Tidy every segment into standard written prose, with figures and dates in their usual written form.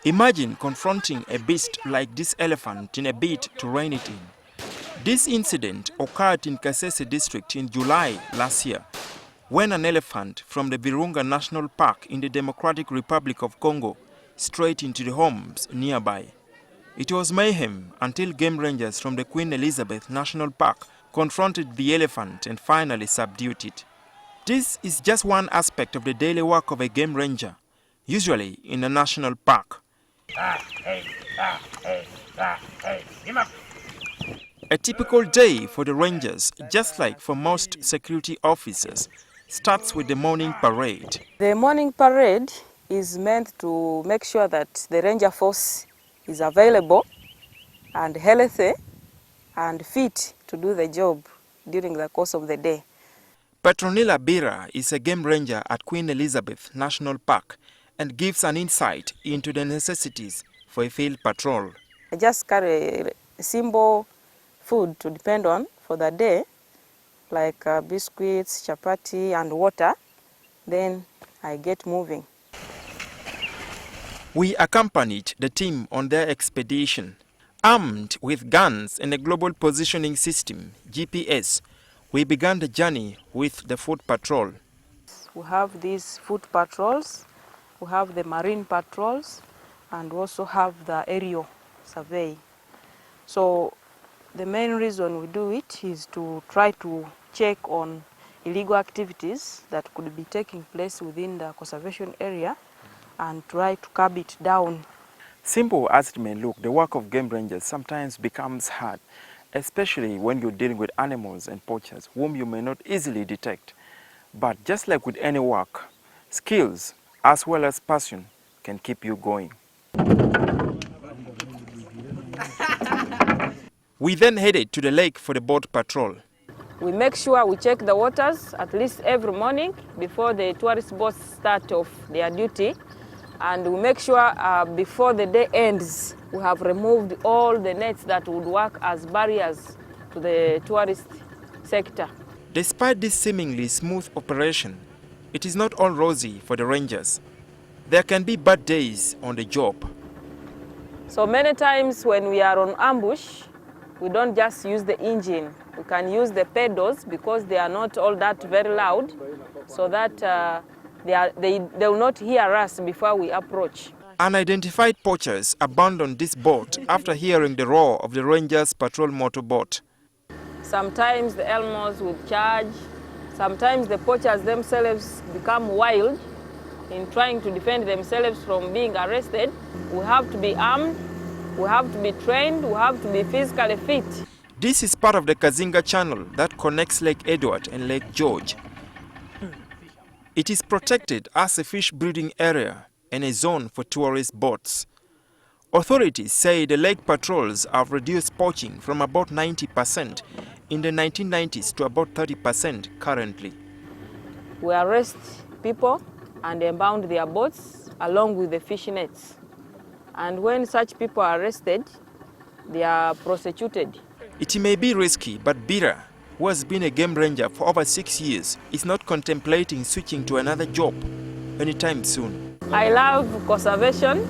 Imagine confronting a beast like this elephant in a bid to rein it in. This incident occurred in Kasese district in July last year, when an elephant from the Virunga National Park in the Democratic Republic of Congo strayed into the homes nearby. It was mayhem until game rangers from the Queen Elizabeth National Park confronted the elephant and finally subdued it. This is just one aspect of the daily work of a game ranger, usually in a national park. A typical day for the rangers, just like for most security officers, starts with the morning parade. The morning parade is meant to make sure that the ranger force is available and healthy and fit to do the job during the course of the day. Petronila Biira is a game ranger at Queen Elizabeth National Park and gives an insight into the necessities for a field patrol. I just carry simple food to depend on for the day, like biscuits, chapati and water. Then I get moving. We accompanied the team on their expedition. Armed with guns and a global positioning system, GPS, we began the journey with the foot patrol. We have these foot patrols, we have the marine patrols, and also have the aerial survey. So the main reason we do it is to try to check on illegal activities that could be taking place within the conservation area and try to curb it down. Simple as it may look, the work of game rangers sometimes becomes hard, especially when you're dealing with animals and poachers whom you may not easily detect. But just like with any work, skills as well as passion can keep you going. We then headed to the lake for the boat patrol. We make sure we check the waters at least every morning before the tourist boats start off their duty. And we make sure before the day ends, we have removed all the nets that would work as barriers to the tourist sector. Despite this seemingly smooth operation, it is not all rosy for the rangers. There can be bad days on the job. So many times when we are on ambush, we don't just use the engine. We can use the pedals because they are not all that very loud, so that they will not hear us before we approach. Unidentified poachers abandoned this boat after hearing the roar of the rangers' patrol motorboat. Sometimes the animals would charge. Sometimes the poachers themselves become wild in trying to defend themselves from being arrested. We have to be armed, we have to be trained, we have to be physically fit. This is part of the Kazinga Channel that connects Lake Edward and Lake George. It is protected as a fish breeding area and a zone for tourist boats. Authorities say the lake patrols have reduced poaching from about 90% in the 1990s to about 30% currently. We arrest people and impound their boats along with the fish nets. And when such people are arrested, they are prosecuted. It may be risky, but Biira, who has been a game ranger for over 6 years, is not contemplating switching to another job anytime soon. I love conservation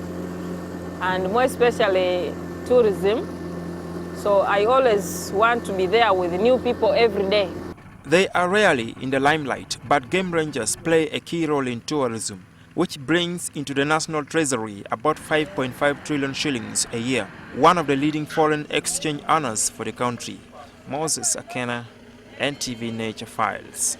and more especially tourism. So I always want to be there with new people every day. They are rarely in the limelight, but game rangers play a key role in tourism, which brings into the national treasury about 5.5 trillion shillings a year, one of the leading foreign exchange earners for the country. Moses Akena, NTV Nature Files.